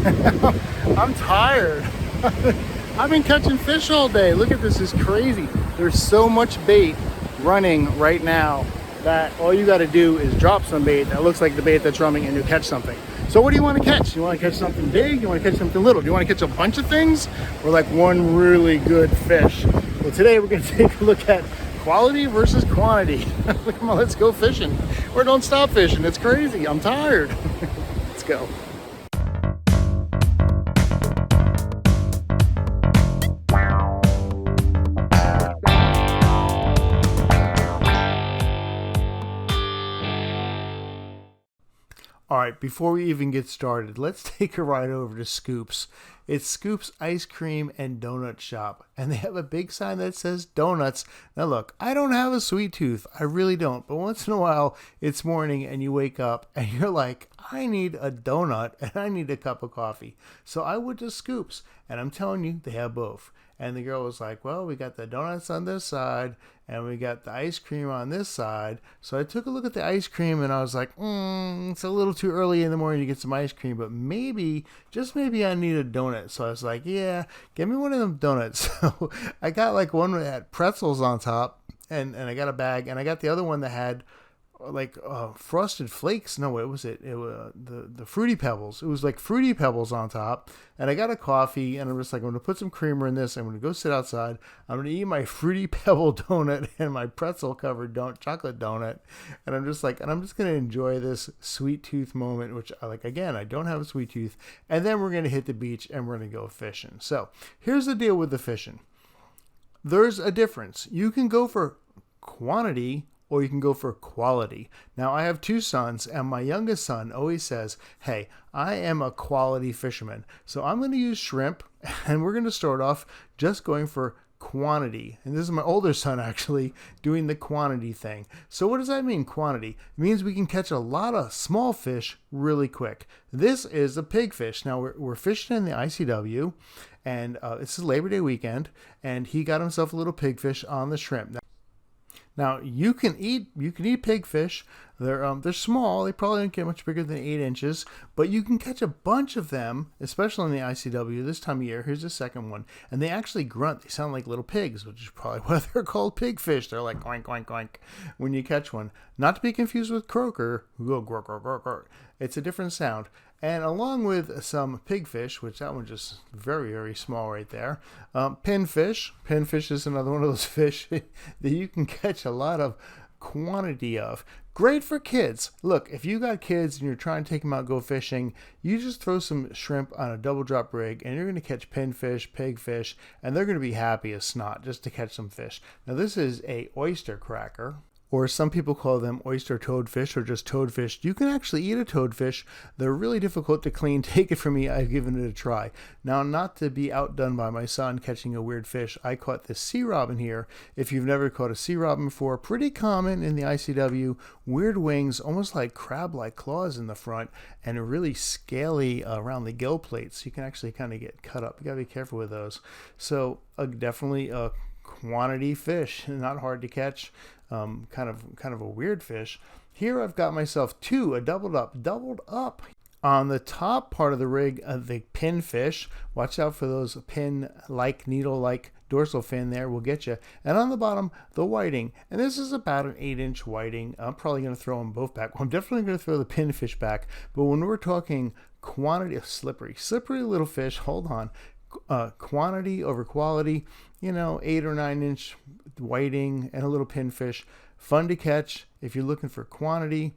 I'm tired. I've been catching fish all day. Look at this, it's crazy. There's so much bait running right now that all you got to do is drop some bait that looks like the bait that's running and you catch something. So what do you want to catch? You want to catch something big? You want to catch something little? Do you want to catch a bunch of things or like one really good fish? Well, today we're going to take a look at quality versus quantity. Come on, let's go fishing. Or don't stop fishing. It's crazy. I'm tired. Let's go. All right, before we even get started, let's take a ride over to Scoops. It's Scoops Ice Cream and Donut Shop, and they have a big sign that says donuts. Now look, I don't have a sweet tooth, I really don't, but once in a while it's morning and you wake up and you're like, I need a donut and I need a cup of coffee. So I went to Scoops, and I'm telling you, they have both. And the girl was like, well, we got the donuts on this side and we got the ice cream on this side. So I took a look at the ice cream and I was like, it's a little too early in the morning to get some ice cream, but maybe, just maybe I need a donut. So I was like, yeah, give me one of them donuts. So I got like one that had pretzels on top and I got a bag, and I got the other one that had like frosted flakes. No, what was it? It was the Fruity Pebbles. It was like Fruity Pebbles on top. And I got a coffee, and I'm just like, I'm going to put some creamer in this. I'm going to go sit outside. I'm going to eat my Fruity Pebble donut and my pretzel covered chocolate donut. And I'm just like, and I'm just going to enjoy this sweet tooth moment, which again, I don't have a sweet tooth. And then we're going to hit the beach and we're going to go fishing. So here's the deal with the fishing. There's a difference. You can go for quantity or you can go for quality. Now, I have two sons, and my youngest son always says, hey, I am a quality fisherman. So I'm going to use shrimp, and we're going to start off just going for quantity. And this is my older son actually doing the quantity thing. So what does that mean, quantity? It means we can catch a lot of small fish really quick. This is a pigfish. Now, we're fishing in the ICW, and it's a Labor Day weekend, and he got himself a little pigfish on the shrimp. Now you can eat pigfish. They're small. They probably don't get much bigger than 8 inches, but you can catch a bunch of them, especially in the ICW this time of year. Here's the second one, and they actually grunt. They sound like little pigs, which is probably why they're called pigfish. They're like oink oink oink when you catch one. Not to be confused with croaker, who go grr grr grr grr. It's a different sound. And along with some pigfish, which that one's just very, very small right there. Pinfish. Pinfish is another one of those fish that you can catch a lot of quantity of. Great for kids. Look, if you got kids and you're trying to take them out go fishing, you just throw some shrimp on a double drop rig and you're going to catch pinfish, pigfish, and they're going to be happy as snot just to catch some fish. Now this is a oyster cracker, or some people call them oyster toadfish or just toadfish. You can actually eat a toadfish. They're really difficult to clean. Take it from me, I've given it a try. Now, not to be outdone by my son catching a weird fish, I caught this sea robin here. If you've never caught a sea robin before, pretty common in the ICW. Weird wings, almost like crab-like claws in the front, and really scaly around the gill plates. You can actually kind of get cut up. You gotta be careful with those. So definitely a quantity fish, not hard to catch. Kind of a weird fish. Here I've got myself doubled up on the top part of the rig of the pinfish. Watch out for those pin-like, needle-like dorsal fin there will get you. And on the bottom, the whiting. And this is about an 8-inch whiting. I'm probably going to throw them both back. Well, I'm definitely going to throw the pinfish back. But when we're talking quantity of slippery little fish, hold on. Quantity over quality, 8 or 9 inch whiting and a little pinfish, fun to catch. If you're looking for quantity,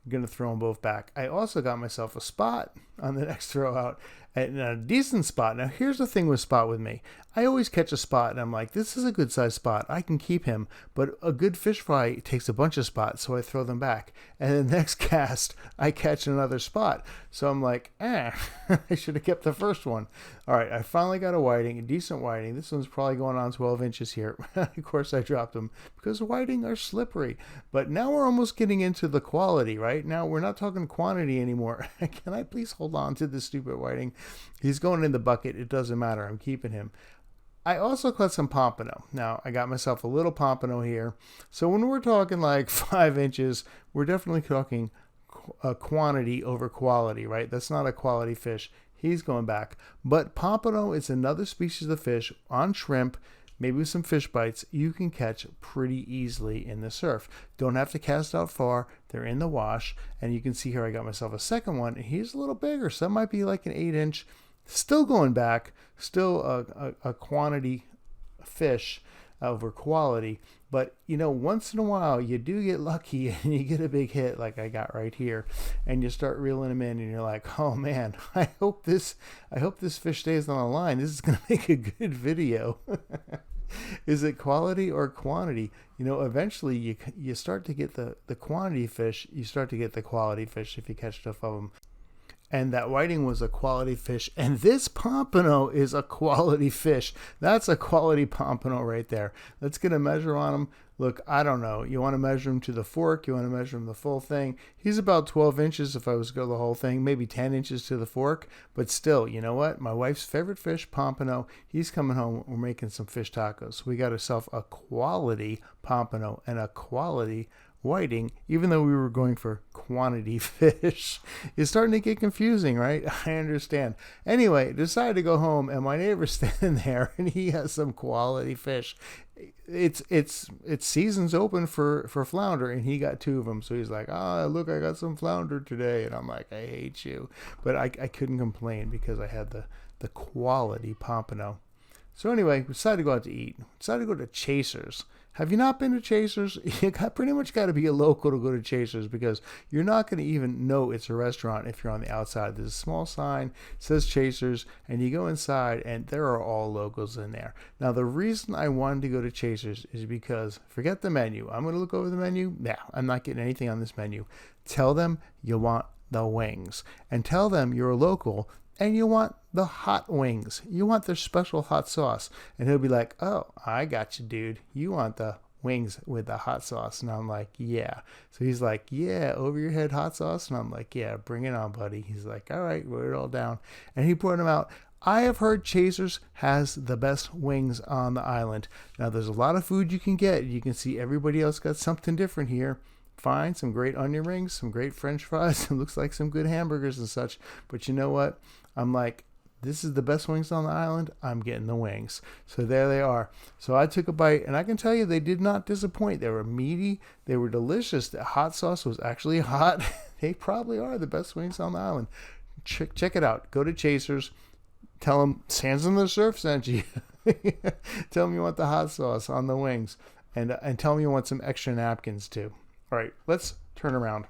I'm going to throw them both back. I also got myself a spot on the next throw out, and a decent spot. Now here's the thing with spot with me. I always catch a spot and I'm like, this is a good size spot. I can keep him, but a good fish fry takes a bunch of spots, so I throw them back. And the next cast, I catch another spot. So I'm like, I should have kept the first one. All right, I finally got a whiting, a decent whiting. This one's probably going on 12 inches here. Of course, I dropped them because whiting are slippery. But now we're almost getting into the quality, right? Now we're not talking quantity anymore. Can I please hold on to this stupid whiting? He's going in the bucket. It doesn't matter. I'm keeping him. I also caught some pompano. Now, I got myself a little pompano here. So when we're talking like 5 inches, we're definitely talking quantity over quality, right? That's not a quality fish. He's going back. But pompano is another species of fish on shrimp, maybe with some fish bites, you can catch pretty easily in the surf. Don't have to cast out far. They're in the wash. And you can see here I got myself a second one. He's a little bigger. Some might be like an 8-inch. Still going back. Still a quantity fish over quality. But, once in a while you do get lucky and you get a big hit like I got right here. And you start reeling them in and you're like, oh man, I hope this fish stays on the line. This is going to make a good video. Is it quality or quantity? Eventually you start to get the quantity fish. You start to get the quality fish if you catch enough of them. And that whiting was a quality fish. And this pompano is a quality fish. That's a quality pompano right there. Let's get a measure on him. Look, I don't know. You want to measure him to the fork. You want to measure him the full thing. He's about 12 inches if I was to go the whole thing. Maybe 10 inches to the fork. But still, you know what? My wife's favorite fish, pompano. He's coming home. We're making some fish tacos. We got ourselves a quality pompano and a quality whiting, even though we were going for quantity fish. It's starting to get confusing, right? I understand. Anyway, decided to go home, and my neighbor's standing there, and he has some quality fish. It's season's open for flounder, and he got 2 of them. So he's like, look, I got some flounder today. And I'm like, I hate you. But I couldn't complain because I had the quality pompano. So anyway, we decided to go out to eat. Decided to go to Chasers. Have you not been to Chasers? You pretty much got to be a local to go to Chasers because you're not going to even know it's a restaurant if you're on the outside. There's a small sign, says Chasers, and you go inside, and there are all locals in there. Now, the reason I wanted to go to Chasers is because, forget the menu. I'm going to look over the menu. Nah, I'm not getting anything on this menu. Tell them you want the wings, and tell them you're a local, and you want the hot wings. You want their special hot sauce. And he'll be like, oh, I got you, dude. You want the wings with the hot sauce. And I'm like, yeah. So he's like, yeah, over your head hot sauce. And I'm like, yeah, bring it on, buddy. He's like, all right, wrote it all down. And he poured them out. I have heard Chasers has the best wings on the island. Now, there's a lot of food you can get. You can see everybody else got something different here. Fine, some great onion rings, some great French fries. It looks like some good hamburgers and such. But you know what? I'm like, this is the best wings on the island. I'm getting the wings. So there they are. So I took a bite, and I can tell you they did not disappoint. They were meaty. They were delicious. The hot sauce was actually hot. They probably are the best wings on the island. Check it out. Go to Chasers. Tell them Sands in the Surf sent you. Tell them you want the hot sauce on the wings. And tell them you want some extra napkins too. All right, let's turn around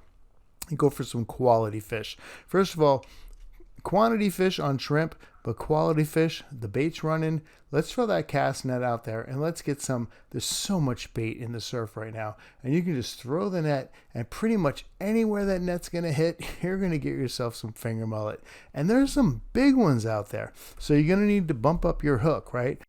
and go for some quality fish. First of all, quantity fish on shrimp, but quality fish, the bait's running. Let's throw that cast net out there and let's get some. There's so much bait in the surf right now. And you can just throw the net, and pretty much anywhere that net's going to hit, you're going to get yourself some finger mullet. And there's some big ones out there. So you're going to need to bump up your hook, right?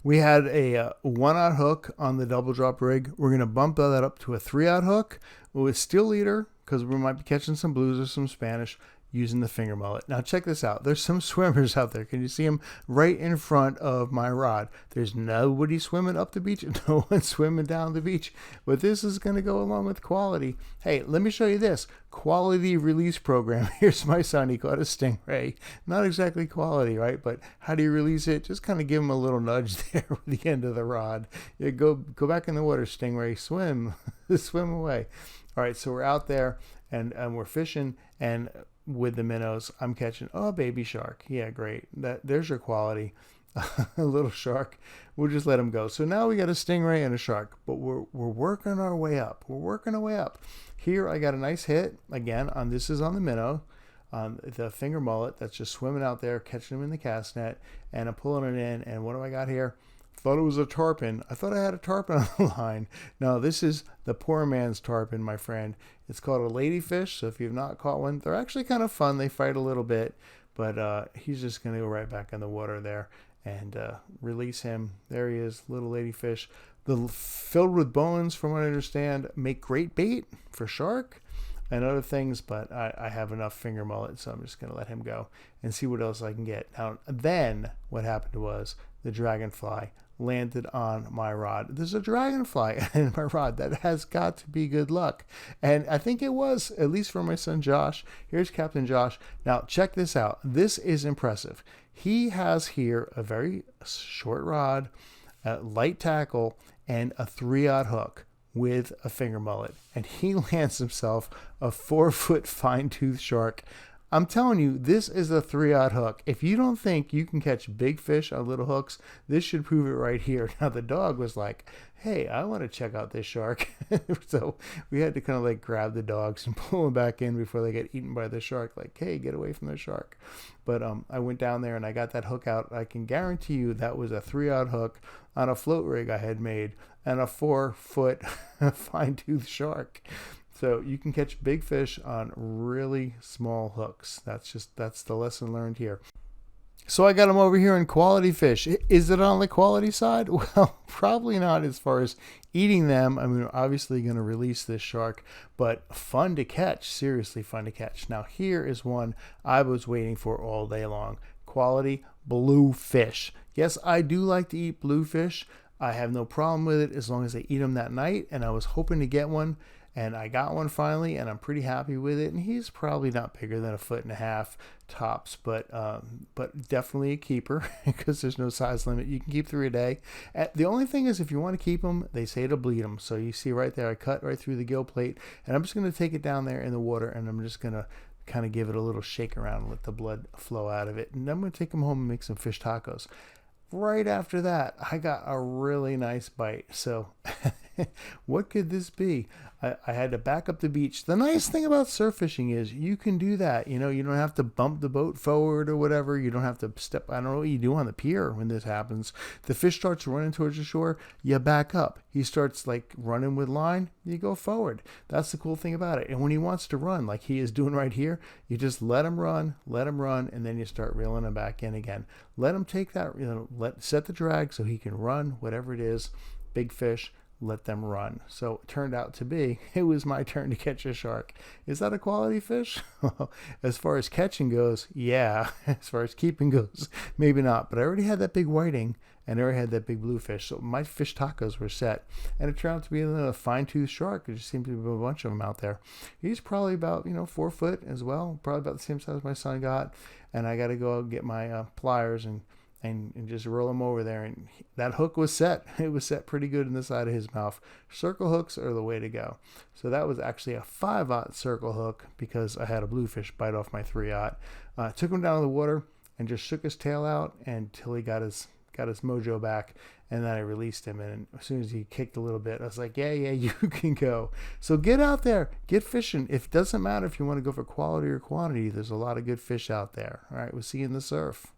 We had a 1-aught hook on the double drop rig. We're going to bump that up to a 3-aught hook with steel leader because we might be catching some blues or some Spanish using the finger mullet. Now check this out. There's some swimmers out there. Can you see them right in front of my rod? There's nobody swimming up the beach and no one swimming down the beach. But this is going to go along with quality. Hey, let me show you this. Quality release program. Here's my son. He caught a stingray. Not exactly quality, right? But how do you release it? Just kind of give him a little nudge there with the end of the rod. You go back in the water, stingray. Swim. Swim away. All right, so we're out there and we're fishing, and with the minnows, I'm catching a baby shark. Yeah, great. There's your quality. A little shark. We'll just let him go. So now we got a stingray and a shark, but we're working our way up. We're working our way up. Here I got a nice hit again on this is on the minnow, the finger mullet that's just swimming out there, catching them in the cast net, and I'm pulling it in. And what do I got here? Thought it was a tarpon. I thought I had a tarpon on the line. No, this is the poor man's tarpon, my friend. It's called a ladyfish. So if you've not caught one, they're actually kind of fun. They fight a little bit, but he's just going to go right back in the water there and release him. There he is, little ladyfish. Filled with bones, from what I understand, make great bait for shark and other things, but I have enough finger mullet, so I'm just going to let him go and see what else I can get. Now, then what happened was the dragonfly landed on my rod. There's a dragonfly in my rod. That has got to be good luck. And I think it was, at least for my son Josh. Here's Captain Josh. Now, check this out. This is impressive. He has here a very short rod, a light tackle, and a 3/0 hook with a finger mullet. And he lands himself a 4-foot fine-tooth shark. I'm telling you, this is a 3/0 hook. If you don't think you can catch big fish on little hooks, this should prove it right here. Now, the dog was like, hey, I want to check out this shark. So we had to kind of like grab the dogs and pull them back in before they get eaten by the shark. Like, hey, get away from the shark. But I went down there and I got that hook out. I can guarantee you that was a 3/0 hook on a float rig I had made and a 4-foot fine-tooth shark. So you can catch big fish on really small hooks. That's the lesson learned here. So I got them over here in quality fish. Is it on the quality side? Well, probably not as far as eating them. I mean, we're obviously going to release this shark, but fun to catch, seriously fun to catch. Now, here is one I was waiting for all day long. Quality bluefish. Yes, I do like to eat bluefish. I have no problem with it as long as I eat them that night, and I was hoping to get one. And I got one finally, and I'm pretty happy with it. And he's probably not bigger than 1.5 feet tops, but definitely a keeper because there's no size limit. You can keep 3 a day. The only thing is, if you want to keep them, they say to bleed them. So you see right there, I cut right through the gill plate, and I'm just going to take it down there in the water, and I'm just going to kind of give it a little shake around and let the blood flow out of it. And I'm going to take them home and make some fish tacos. Right after that, I got a really nice bite. So what could this be? I had to back up the beach. The nice thing about surf fishing is you can do that. You know, you don't have to bump the boat forward or whatever. You don't have to step. I don't know what you do on the pier when this happens. The fish starts running towards the shore. You back up. He starts like running with line. You go forward. That's the cool thing about it. And when he wants to run, like he is doing right here, you just let him run, and then you start reeling him back in again. Let him take that, set the drag so he can run, whatever it is. Big fish. Let them run. So it turned out to be, it was my turn to catch a shark. Is that a quality fish? As far as catching goes, yeah. As far as keeping goes, maybe not. But I already had that big whiting and I already had that big bluefish. So my fish tacos were set. And it turned out to be a fine-toothed shark. There just seemed to be a bunch of them out there. He's probably about, 4 foot as well. Probably about the same size my son got. And I got to go get my pliers and just roll him over there. And that hook was set. It was set pretty good in the side of his mouth. Circle hooks are the way to go. So that was actually a 5/0 circle hook because I had a bluefish bite off my 3/0. Took him down to the water and just shook his tail out until he got his mojo back. And then I released him. And as soon as he kicked a little bit, I was like, yeah, you can go. So get out there, get fishing. It doesn't matter if you want to go for quality or quantity. There's a lot of good fish out there. All right, we'll see you in the surf.